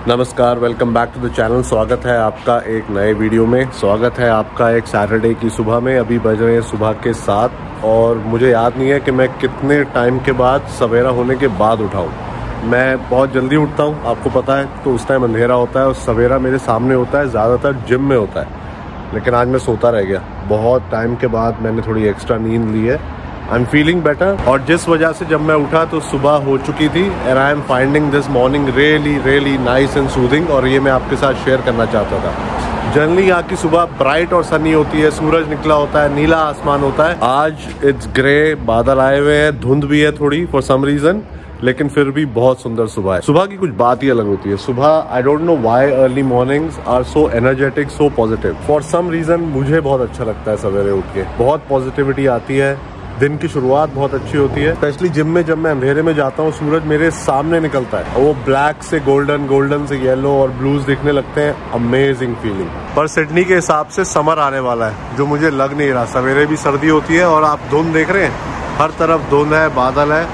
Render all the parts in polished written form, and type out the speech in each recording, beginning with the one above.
नमस्कार, welcome back to the channel. स्वागत है आपका एक नए वीडियो में। स्वागत है आपका एक सैटरडे की सुबह में। अभी बज रहे हैं सुबह के 7 और मुझे याद नहीं है कि मैं कितने टाइम के बाद सवेरा होने के बाद उठाऊं। मैं बहुत जल्दी उठता हूं, आपको पता है, तो उस टाइम अंधेरा होता है और सवेरा मेरे सामने होता है, ज़्यादातर जिम में होता है। लेकिन आज मैं सोता रह गया। बहुत टाइम के बाद मैंने थोड़ी एक्स्ट्रा नींद ली है। आई एम फीलिंग बेटर और जिस वजह से जब मैं उठा तो सुबह हो चुकी थी। And I am finding this morning really nice and soothing और ये मैं आपके साथ शेयर करना चाहता था। जनरली यहाँ की सुबह ब्राइट और सनी होती है, सूरज निकला होता है, नीला आसमान होता है। आज इट्स ग्रे, बादल आए हुए हैं, धुंध भी है थोड़ी फॉर सम रीजन, लेकिन फिर भी बहुत सुंदर सुबह है। सुबह की कुछ बात ही अलग होती है। सुबह I don't know why early mornings are so energetic, so positive. For some reason मुझे बहुत अच्छा लगता है सवेरे उठ के। बहुत पॉजिटिविटी आती है, दिन की शुरुआत बहुत अच्छी होती है। स्पेशली जिम में जब मैं अंधेरे में जाता हूँ, सूरज मेरे सामने निकलता है, वो ब्लैक से गोल्डन, गोल्डन से येलो और ब्लूज दिखने लगते हैं। Amazing feeling. पर सिडनी के हिसाब से समर आने वाला है, जो मुझे लग नहीं रहा। सवेरे भी सर्दी होती है और आप धुंध देख रहे हैं, हर तरफ धुंध है, बादल है।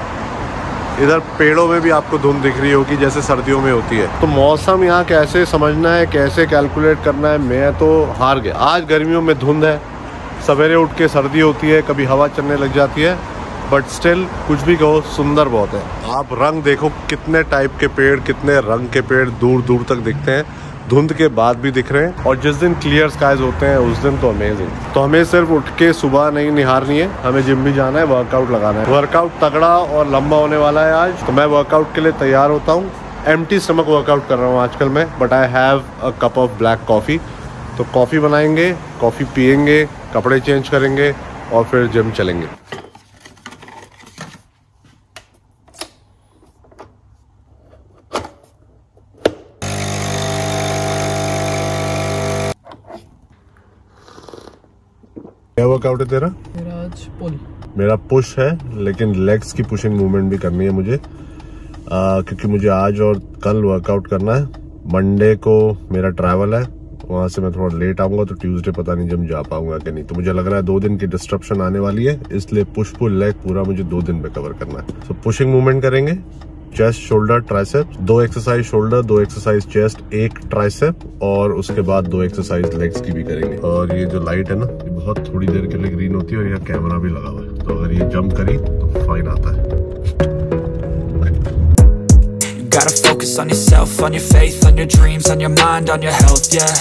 इधर पेड़ों में भी आपको धुंध दिख रही होगी जैसे सर्दियों में होती है। तो मौसम यहाँ कैसे समझना है, कैसे कैलकुलेट करना है, मैं तो हार गया। आज गर्मियों में धुंध है, सवेरे उठ के सर्दी होती है, कभी हवा चलने लग जाती है, बट स्टिल कुछ भी कहो, सुंदर बहुत है। आप रंग देखो, कितने टाइप के पेड़, कितने रंग के पेड़ दूर दूर तक दिखते हैं, धुंध के बाद भी दिख रहे हैं। और जिस दिन क्लियर स्काइज होते हैं उस दिन तो अमेजिंग। तो हमें सिर्फ उठ के सुबह नहीं निहारनी है, हमें जिम भी जाना है, वर्कआउट लगाना है। वर्कआउट तगड़ा और लंबा होने वाला है आज, तो मैं वर्कआउट के लिए तैयार होता हूँ। एम्प्टी स्टमक वर्कआउट कर रहा हूँ आजकल मैं, but I have a cup of black coffee. तो कॉफ़ी बनाएंगे, कॉफ़ी पियेंगे, कपड़े चेंज करेंगे और फिर जिम चलेंगे। क्या वर्कआउट है तेरा? मेरा आज पुल। मेरा पुश है, लेकिन लेग्स की पुशिंग मूवमेंट भी करनी है मुझे, क्योंकि मुझे आज और कल वर्कआउट करना है। मंडे को मेरा ट्रैवल है, वहां से मैं थोड़ा लेट आऊंगा, तो ट्यूसडे पता नहीं जिम जा पाऊंगा कि नहीं। तो मुझे लग रहा है 2 दिन की डिस्ट्रप्शन आने वाली है, इसलिए पुश पुल लेग पूरा मुझे 2 दिन में कवर करना है। तो पुशिंग मूवमेंट करेंगे, chest, shoulder, tricep, 2 exercise shoulder, 2 exercise chest, 1 tricep, और उसके बाद 2 एक्सरसाइज लेग्स की भी करेंगे। और ये जो लाइट है ना, ये बहुत थोड़ी देर के लिए ग्रीन होती है और यहाँ कैमरा भी लगा हुआ है, तो अगर ये जंप करी तो फाइन आता है। Gotta focus on yourself, on your faith, on your dreams, on your mind, on your health, yeah.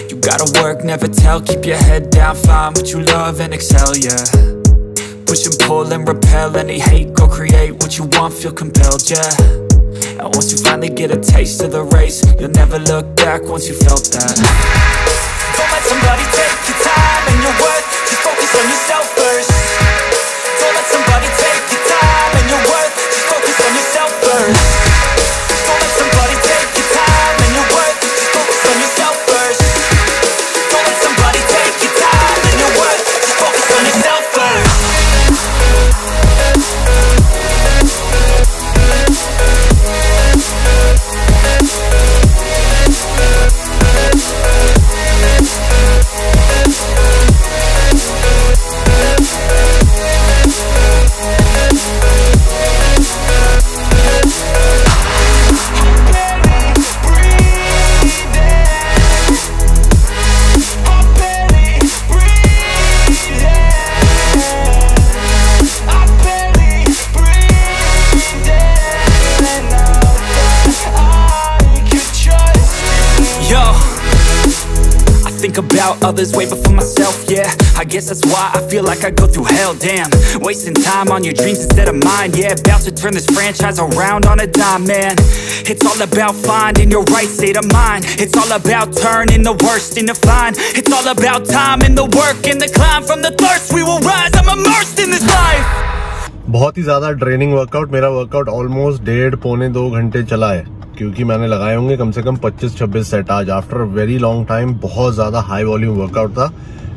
You gotta work, never tell, keep your head down, find what you love and excel, yeah. Push and pull and repel any hate, go create what you want, feel compelled, yeah. And once you finally get a taste of the race, you'll never look back once you felt that. Don't let somebody take your time and your worth, just focus on yourself first. Don't let somebody take your time and your worth, just focus on yourself first. Think about others way before myself, yeah. I guess that's why I feel like I go through hell, damn. Wasting time on your dreams instead of mine, yeah. About to turn this franchise around on a dime, man. It's all about finding your right state of mind. It's all about turning the worst into fine. It's all about time and the work and the climb. From the thirst we will rise, I'm immersed in this life. बहुत ही ज्यादा draining workout. मेरा workout almost 1.5-2 घंटे चला है, क्योंकि मैंने लगाए होंगे कम से कम 25-26 सेट आज। आफ्टर वेरी लॉन्ग टाइम बहुत ज्यादा हाई वॉल्यूम वर्कआउट था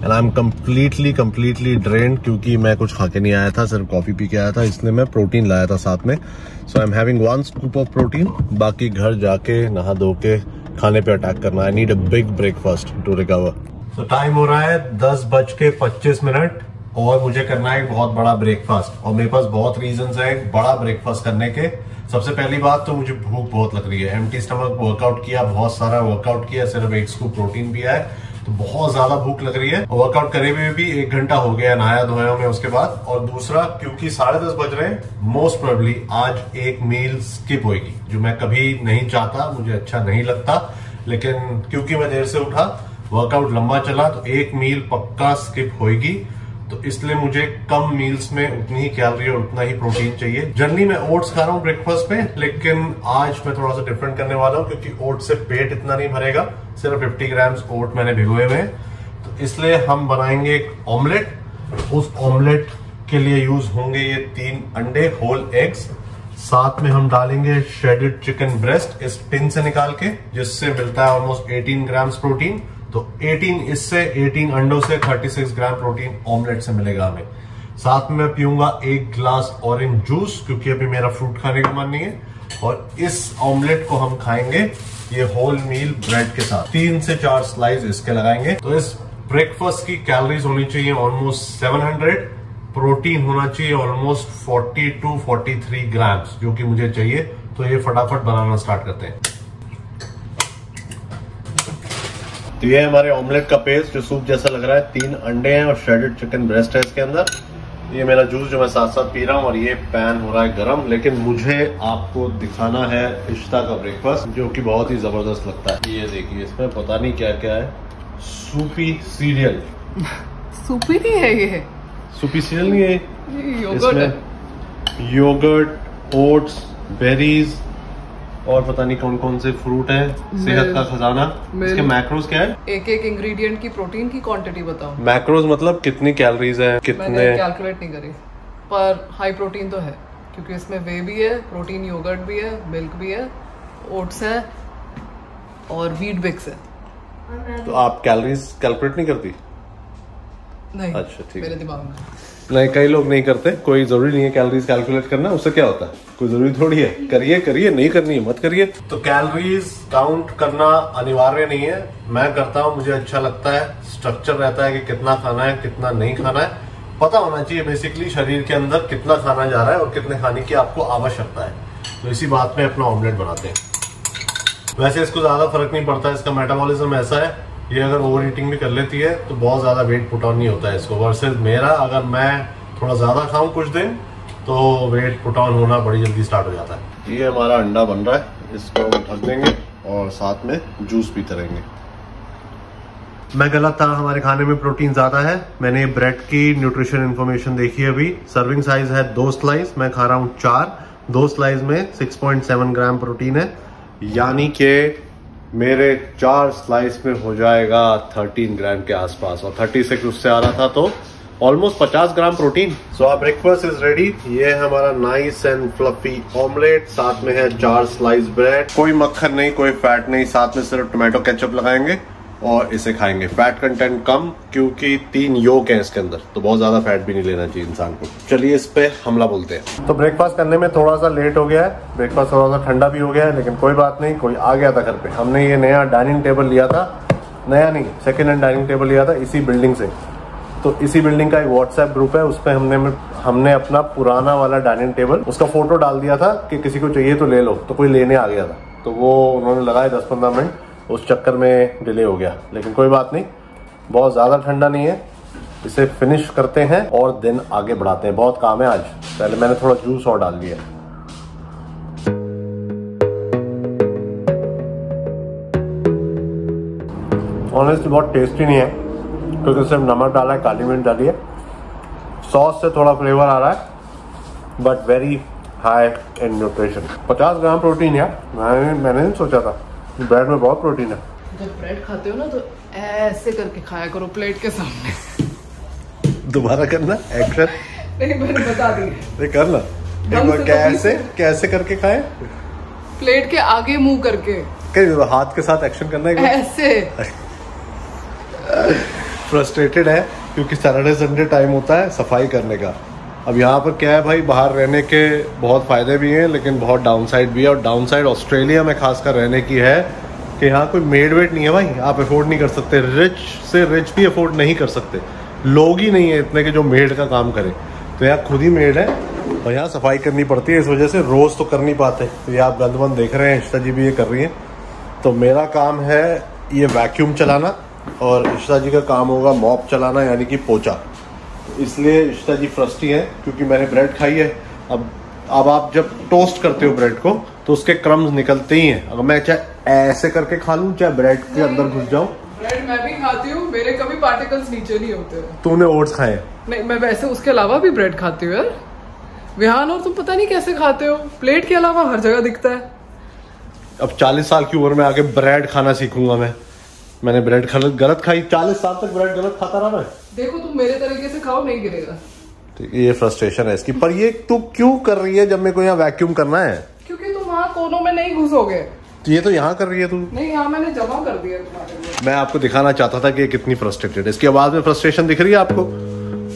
and I am completely drained, क्योंकि मैं कुछ खा के नहीं आया था, सिर्फ कॉफी पी के आया था, इसलिए मैं प्रोटीन लाया था साथ में। So I am having 1 scoop of protein. बाकी घर जाके नहा धो के खाने पे अटैक करना। I need a big breakfast to recover. So time हो रहा है 10:25 और मुझे करना है एक बहुत बड़ा ब्रेकफास्ट, और मेरे पास बहुत रीजंस है एक बड़ा ब्रेकफास्ट करने के। सबसे पहली बात तो मुझे भूख बहुत लग रही है। एम्प्टी स्टमक वर्कआउट किया, बहुत सारा वर्कआउट किया, सिर्फ 1 स्कूप प्रोटीन पिया है, तो बहुत ज्यादा भूख लग रही है। वर्कआउट करे हुए भी 1 घंटा हो गया नहाया धोया में उसके बाद। और दूसरा, क्योंकि 10:30 बज रहे हैं, मोस्ट प्रोबेबली आज एक मील स्किप होगी, जो मैं कभी नहीं चाहता, मुझे अच्छा नहीं लगता, लेकिन क्योंकि मैं देर से उठा, वर्कआउट लंबा चला, तो एक मील पक्का स्किप होगी। तो इसलिए मुझे कम मील्स में उतनी ही कैलोरी और उतना ही प्रोटीन चाहिए। जनरली मैं ओट्स खा रहा हूँ ब्रेकफास्ट में, लेकिन आज मैं थोड़ा सा डिफरेंट करने वाला हूँ, क्योंकि ओट से पेट इतना नहीं भरेगा। सिर्फ 50 ग्राम ओट मैंने भिगोए हुए हैं, तो इसलिए हम बनाएंगे एक ऑमलेट। उस ऑमलेट के लिए यूज होंगे ये 3 अंडे, होल एग्स। साथ में हम डालेंगे श्रेडेड चिकन ब्रेस्ट इस टिन से निकाल के, जिससे मिलता है ऑलमोस्ट 18 ग्राम प्रोटीन। तो 18 अंडों से 36 ग्राम प्रोटीन ऑमलेट से मिलेगा हमें। साथ में मैं पीऊंगा 1 ग्लास ऑरेंज जूस, क्योंकि अभी मेरा फ्रूट खाने का मन नहीं है। और इस ऑमलेट को हम खाएंगे ये होल मील ब्रेड के साथ। 3 से 4 स्लाइस इसके लगाएंगे। तो इस ब्रेकफास्ट की कैलोरीज होनी चाहिए ऑलमोस्ट 700, प्रोटीन होना चाहिए ऑलमोस्ट 40 to 43 ग्राम, जो कि मुझे चाहिए। तो ये फटाफट बनाना स्टार्ट करते हैं। तो ये हमारे ऑमलेट का पेस्ट जो सूप जैसा लग रहा है, 3 अंडे हैं और श्रेडेड चिकन ब्रेस्ट है इसके अंदर। ये मेरा जूस जो मैं साथ साथ पी रहा हूँ, और ये पैन हो रहा है गरम। लेकिन मुझे आपको दिखाना है इश्ता का ब्रेकफास्ट, जो कि बहुत ही जबरदस्त लगता है। ये देखिए, इसमें पता नहीं क्या क्या है। सूपी सीरियल सूपी नहीं है ये, सूपी सीरियल नहीं है, योगर्ट, योगर्ट, ओट्स, बेरीज और पता नहीं कौन कौन से फ्रूट हैं। सेहत का खजाना। इसके मैक्रोज क्या है? एक इंग्रेडिएंट की प्रोटीन की क्वांटिटी बताओ। मैक्रोज मतलब कितनी कैलोरीज है, कितने? मैंने कैलकुलेट नहीं करी, पर हाई प्रोटीन तो है, क्योंकि इसमें वे भी है, प्रोटीन योगर्ट भी है, मिल्क भी है, ओट्स है और व्हीट बिक्स है। तो आप कैलोरीज कैलकुलेट नहीं करती? नहीं। अच्छा, ठीक। मेरे दिमाग में नहीं, कई लोग नहीं करते। कोई जरूरी नहीं है कैलोरीज कैलकुलेट करना, उससे क्या होता है, कोई जरूरी थोड़ी है। करिए करिए, नहीं करनी है मत करिए। तो कैलोरीज काउंट करना अनिवार्य नहीं है, मैं करता हूँ, मुझे अच्छा लगता है। स्ट्रक्चर रहता है कि कितना खाना है, कितना नहीं खाना है, पता होना चाहिए बेसिकली शरीर के अंदर कितना खाना जा रहा है और कितने खाने की आपको आवश्यकता है। तो इसी बात में अपना ऑमलेट बनाते हैं। वैसे इसको ज्यादा फर्क नहीं पड़ता, इसका मेटाबॉलिज्म ऐसा है, ये अगर ओवर ईटिंग भी कर लेती है तो बहुत ज्यादा वेट पुट ऑन नहीं होता है इसको। वर्सेस मेरा, अगर मैं थोड़ा ज्यादा खाऊं कुछ दिन, तो वेट पुट ऑन होना बड़ी जल्दी स्टार्ट हो जाता है। ये हमारा अंडा बन रहा है, इसको ढक देंगे और साथ में जूस पीते रहेंगे। मैं गलत था, हमारे खाने में प्रोटीन ज्यादा है। मैंने ब्रेड की न्यूट्रिशन इंफॉर्मेशन देखी है अभी। सर्विंग साइज है 2 स्लाइस, मैं खा रहा हूँ 4। 2 स्लाइस में 6.7 ग्राम प्रोटीन है, यानी कि मेरे 4 स्लाइस में हो जाएगा 13 ग्राम के आसपास, और 36 उससे आ रहा था, तो almost 50 gram protein. So our breakfast is ready. ये है हमारा नाइस एंड फ्लफी ऑमलेट, साथ में है 4 स्लाइस ब्रेड, कोई मक्खन नहीं, कोई फैट नहीं, साथ में सिर्फ टोमेटो केचप लगाएंगे और इसे खाएंगे। फैट कंटेंट कम, क्योंकि 3 योग हैं इसके अंदर, तो बहुत ज्यादा फैट भी नहीं लेना चाहिए इंसान को। चलिए इस पे हमला बोलते हैं। तो ब्रेकफास्ट करने में थोड़ा सा लेट हो गया है, ब्रेकफास्ट थोड़ा सा ठंडा भी हो गया है, लेकिन कोई बात नहीं, कोई आ गया था घर पे। हमने ये नया डाइनिंग टेबल लिया था, नया नहीं, सेकेंड हैंड डाइनिंग टेबल लिया था इसी बिल्डिंग से। तो इसी बिल्डिंग का एक व्हाट्सएप ग्रुप है, उस पर हमने अपना पुराना वाला डाइनिंग टेबल, उसका फोटो डाल दिया था कि किसी को चाहिए तो ले लो, तो कोई लेने आ गया था, तो वो उन्होंने लगाए 10-15 मिनट, उस चक्कर में डिले हो गया। लेकिन कोई बात नहीं, बहुत ज्यादा ठंडा नहीं है, इसे फिनिश करते हैं और दिन आगे बढ़ाते हैं। बहुत काम है आज। पहले मैंने थोड़ा जूस और डाल दिया। ऑनेस्टली बहुत टेस्टी नहीं है, क्योंकि सिर्फ नमक डाला है, काली मिर्च डाली है, सॉस से थोड़ा फ्लेवर आ रहा है, but very high in nutrition. 50 gram protein है, मैंने नहीं सोचा था ब्रेड में बहुत प्रोटीन है। जब ब्रेड खाते हो ना, तो ऐसे करके खाया करो प्लेट के सामने। दोबारा करना एक्शन। नहीं, मैंने बता दी। नहीं करना एक बार। कैसे कैसे करके खाए? प्लेट के आगे मुंह करके, हाथ के साथ एक्शन करना है ऐसे। फ्रस्ट्रेटेड है, क्योंकि सैटरडे संडे टाइम होता है सफाई करने का। अब यहाँ पर क्या है भाई, बाहर रहने के बहुत फ़ायदे भी हैं, लेकिन बहुत डाउन साइड भी है। और डाउन साइड ऑस्ट्रेलिया में खासकर रहने की है कि यहाँ कोई मेड वेट नहीं है भाई, आप अफोर्ड नहीं कर सकते। रिच से रिच भी अफोर्ड नहीं कर सकते, लोग ही नहीं है इतने कि जो मेड का काम करे। तो यहाँ खुद ही मेड है, और यहाँ सफाई करनी पड़ती है, इस वजह से रोज तो कर नहीं पाते। तो ये आप गंदमंद देख रहे हैं, इश्ता जी भी ये कर रही हैं। तो मेरा काम है ये वैक्यूम चलाना और इश्ता जी का काम होगा मॉप चलाना, यानी कि पोछा। इसलिए इश्ता जी फ्रस्टी हैं क्योंकि मैंने ब्रेड खाई है। अब आप जब टोस्ट करते हो ब्रेड को तो उसके क्रम्स निकलते ही हैं। अगर मैं चाहे ऐसे करके खा लूँ, चाहे ब्रेड के अंदर घुस जाऊँ। ब्रेड मैं भी खाती हूँ, मेरे कभी पार्टिकल्स नीचे नहीं होते। तूने ओट्स खाए? नहीं, मैं वैसे उसके अलावा भी ब्रेड खाती हूँ यार विहान, और तुम पता नहीं कैसे खाते हो। प्लेट के अलावा हर जगह दिखता है। अब 40 साल की उम्र में आके ब्रेड खाना सीखूंगा मैंने ब्रेड खाना गलत खाई। 40 साल तक ब्रेड गलत खाता रहा मैं। देखो तुम मेरे तरीके से खाओ, नहीं गिरेगा। ये फ्रस्ट्रेशन है इसकी। पर ये तू क्यों कर रही है जब मेरे को यहाँ वैक्यूम करना है? क्योंकि तुम वहाँ कोनों में नहीं घुसोगे। तो ये तो यहाँ कर रही है तू। नहीं, यहाँ मैंने जमा कर दिया तुम्हारे लिए। मैं आपको दिखाना चाहता था कि ये कितनी फ्रस्ट्रेटेड है। इसकी आवाज में फ्रस्ट्रेशन दिख रही है आपको?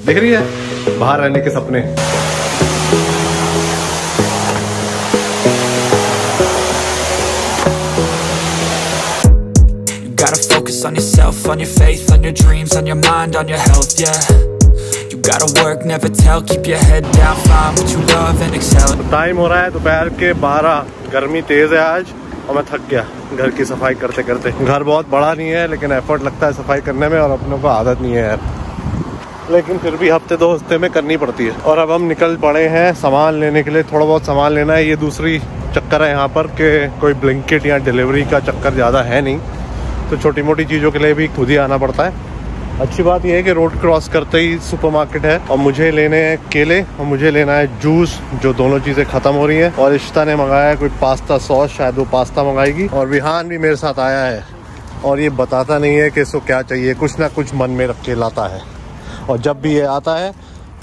दिख रही है? बाहर रहने के सपने। Gotta focus on yourself, on your faith, on your dreams, on your mind, on your health, yeah. You gotta work, never tell, keep your head down, find what you love and excel. Time हो रहा है दोपहर के 12। गर्मी तेज है आज और मैं थक गया घर की सफाई करते करते। घर बहुत बड़ा नहीं है लेकिन एफर्ट लगता है सफाई करने में, और अपनों को आदत नहीं है यार, लेकिन फिर भी हफ्ते 2 हफ्ते में करनी पड़ती है। और अब हम निकल पड़े हैं सामान लेने के लिए। थोड़ा बहुत सामान लेना है। ये दूसरी चक्कर है यहाँ पर कि कोई ब्लिंकिट या डिलीवरी का चक्कर ज़्यादा है नहीं, तो छोटी मोटी चीज़ों के लिए भी खुद ही आना पड़ता है। अच्छी बात यह है कि रोड क्रॉस करते ही सुपरमार्केट है, और मुझे लेने हैं केले और मुझे लेना है जूस, जो दोनों चीज़ें ख़त्म हो रही हैं। और इश्ता ने मंगाया है कोई पास्ता सॉस, शायद वो पास्ता मंगाएगी। और विहान भी मेरे साथ आया है और ये बताता नहीं है कि इसको क्या चाहिए, कुछ ना कुछ मन में रख के लाता है, और जब भी ये आता है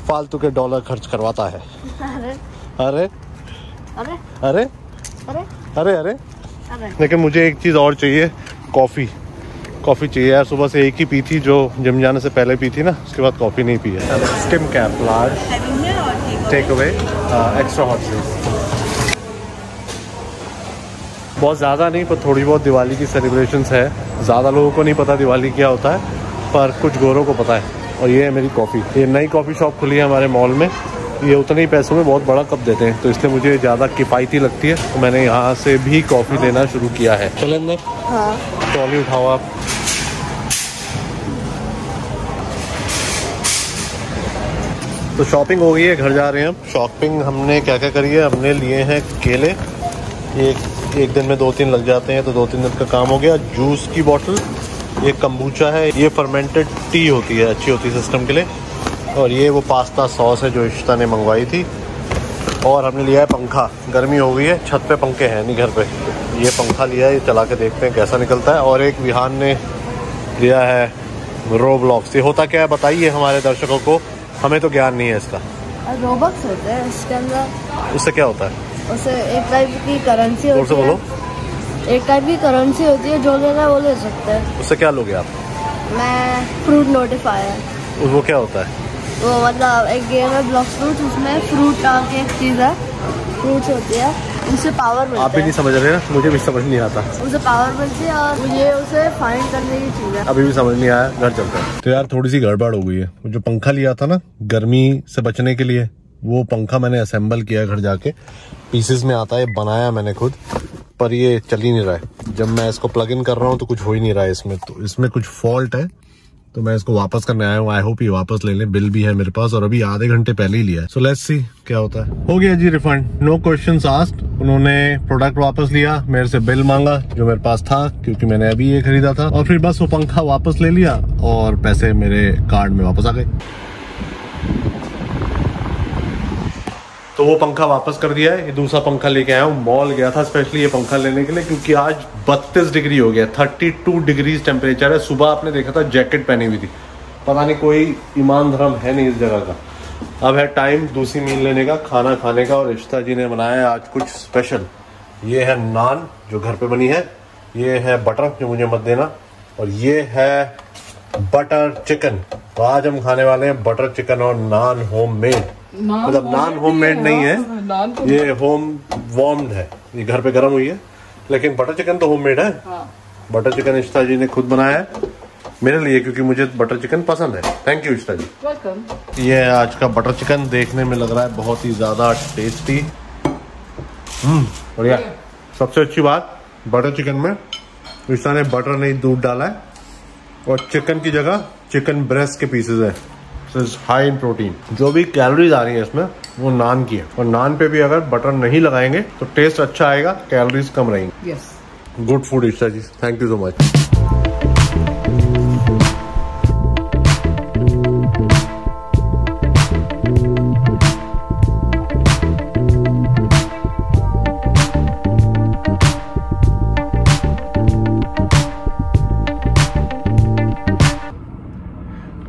फालतू के डॉलर खर्च करवाता है। अरे अरे अरे अरे अरे अरे। लेकिन मुझे एक चीज़ और चाहिए, कॉफ़ी चाहिए यार। सुबह से एक ही पी थी, जो जिम जाने से पहले पी थी ना, उसके बाद कॉफ़ी नहीं पी है। Skim cap large take away extra hot please. बहुत ज़्यादा नहीं, पर थोड़ी बहुत दिवाली की सेलिब्रेशंस है। ज़्यादा लोगों को नहीं पता दिवाली क्या होता है, पर कुछ गोरों को पता है। और ये है मेरी कॉफ़ी। ये नई कॉफ़ी शॉप खुली है हमारे मॉल में। ये उतने ही पैसों में बहुत बड़ा कप देते हैं, तो इसलिए मुझे ज़्यादा किफ़ायती लगती है, तो मैंने यहाँ से भी कॉफ़ी लेना शुरू किया है। चलें अंदर? हाँ। ट्रॉली उठाओ आप। तो शॉपिंग हो गई है, घर जा रहे हैं हम। शॉपिंग हमने क्या क्या करी है, हमने लिए हैं केले, एक दिन में 2-3 लग जाते हैं, तो 2-3 दिन का काम हो गया। जूस की बोतल, ये कम्बूचा है, ये फर्मेंटेड टी होती है, अच्छी होती है सिस्टम के लिए। और ये वो पास्ता सॉस है जो इश्ता ने मंगवाई थी। और हमने लिया है पंखा, गर्मी हो गई है, छत पे पंखे हैं नहीं घर पे। ये पंखा लिया है, ये चला के देखते हैं कैसा निकलता है। और एक विहान ने लिया है रोब्लॉक्स। ये होता क्या है बताइए हमारे दर्शकों को, हमें तो ज्ञान नहीं है इसका। रोबक्स होते हैं इसके अंदर। उससे क्या होता है? उससे एक टाइप की करेंसी होती है। बोलो। एक टाइप की करेंसी होती है, जो लेना है वो ले सकते हैं। उससे क्या लोगे आप? मैं फ्रूट नोटिफायर। वो क्या होता है? वो मतलब एक गेम है ब्लॉक फ्रूट, उसमें फ्रूट नाम की एक चीज़ है, फ्रूट्स होती है, उनसे पावर मिलता है। आप भी नहीं समझ रहे ना, मुझे भी समझ नहीं आता। उसे पावर मिलती है और ये उसे फाइंड करने की चीज़ है। अभी भी समझ नहीं आया, घर चलते हैं। तो यार थोड़ी सी गड़बड़ हो गई है। जो पंखा लिया था ना गर्मी से बचने के लिए, वो पंखा मैंने असेंबल किया घर जाके, पीसेस में आता है, बनाया मैंने खुद, पर ये चल ही नहीं रहा है। जब मैं इसको प्लग इन कर रहा हूँ तो कुछ हो ही नहीं रहा है इसमें, तो इसमें कुछ फॉल्ट है, तो मैं इसको वापस करने आया हूँ। आई होप ये वापस ले लें, बिल भी है मेरे पास और अभी आधे घंटे पहले ही लिया है। सो लेट्स सी क्या होता है। हो गया जी रिफंड, नो क्वेश्चंस आस्क्ड। उन्होंने प्रोडक्ट वापस लिया, मेरे से बिल मांगा जो मेरे पास था, क्योंकि मैंने अभी ये खरीदा था, और फिर बस वो पंखा वापस ले लिया और पैसे मेरे कार्ड में वापस आ गए। तो वो पंखा वापस कर दिया है, ये दूसरा पंखा लेके आया हूँ। मॉल गया था स्पेशली ये पंखा लेने के लिए, क्योंकि आज 32 डिग्री हो गया, 32 डिग्रीज टेम्परेचर है। सुबह आपने देखा था जैकेट पहनी हुई थी, पता नहीं कोई ईमान धर्म है नहीं इस जगह का। अब है टाइम दूसरी मील लेने का, खाना खाने का, और इश्ता जी ने बनाया है आज कुछ स्पेशल। ये है नान जो घर पे बनी है, ये है बटर जो मुझे मत देना, और ये है बटर चिकन। तो आज हम खाने वाले हैं बटर चिकन और नान होममेड। मतलब नान होममेड नहीं है, ये होम वार्म्ड है, ये घर पे गर्म हुई है, लेकिन बटर चिकन तो होममेड है। बटर चिकन इश्ता जी ने खुद बनाया है, मेरे लिए, क्योंकि मुझे बटर चिकन पसंद है। Thank you Ishta ji. Welcome. ये है आज का बटर चिकन, देखने में लग रहा है बहुत ही ज़्यादा टेस्टी। बढ़िया। सबसे अच्छी बात बटर चिकन में इश्ता ने बटर नहीं दूध डाला है, और चिकन की जगह चिकन ब्रेस्ट के पीसेज है, हाई इन प्रोटीन। जो भी कैलोरीज आ रही है इसमें वो नान की है, और नान पे भी अगर बटर नहीं लगाएंगे तो टेस्ट अच्छा आएगा, कैलोरीज कम रहेंगी। Yes, good food Ishta ji, thank you so much.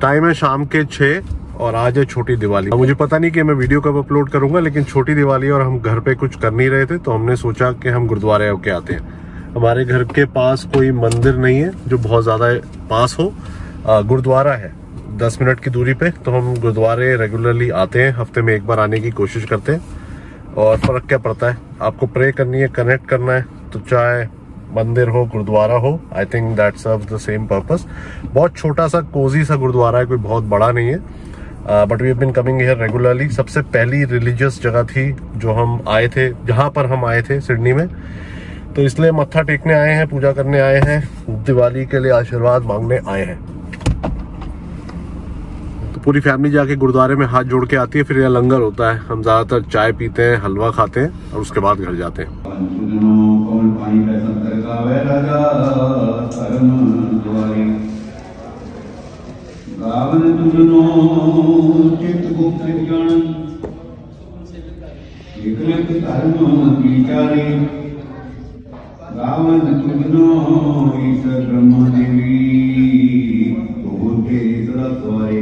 Time है शाम के 6 और आज है छोटी दिवाली। मुझे पता नहीं कि मैं वीडियो कब अपलोड करूंगा, लेकिन छोटी दिवाली और हम घर पे कुछ कर नहीं रहे थे, तो हमने सोचा कि हम गुरुद्वारे होके आते हैं। हमारे घर के पास कोई मंदिर नहीं है जो बहुत ज़्यादा पास हो, गुरुद्वारा है 10 मिनट की दूरी पे, तो हम गुरुद्वारे रेगुलरली आते हैं, हफ्ते में एक बार आने की कोशिश करते हैं। और फ़र्क क्या पड़ता है, आपको प्रे करनी है, कनेक्ट करना है, तो चाहे मंदिर हो गुरुद्वारा हो, I think that serves the same purpose. बहुत छोटा सा कोजी सा गुरुद्वारा है, कोई बहुत बड़ा नहीं है, but we have been coming here regularly. सबसे पहली रिलीजियस जगह थी जो हम आए थे, जहां पर हम आए थे सिडनी में, तो इसलिए मत्था टेकने आए हैं, पूजा करने आए हैं, दिवाली के लिए आशीर्वाद मांगने आए हैं। तो पूरी फैमिली जाके गुरुद्वारे में हाथ जोड़ के आती है, फिर यह लंगर होता है, हम ज्यादातर चाय पीते हैं, हलवा खाते हैं, और उसके बाद घर जाते हैं। गावन तुझनो चित गुप्त जन विकलक धर्म विचारे, गावन तुझनो ईश ब्रह्म देवी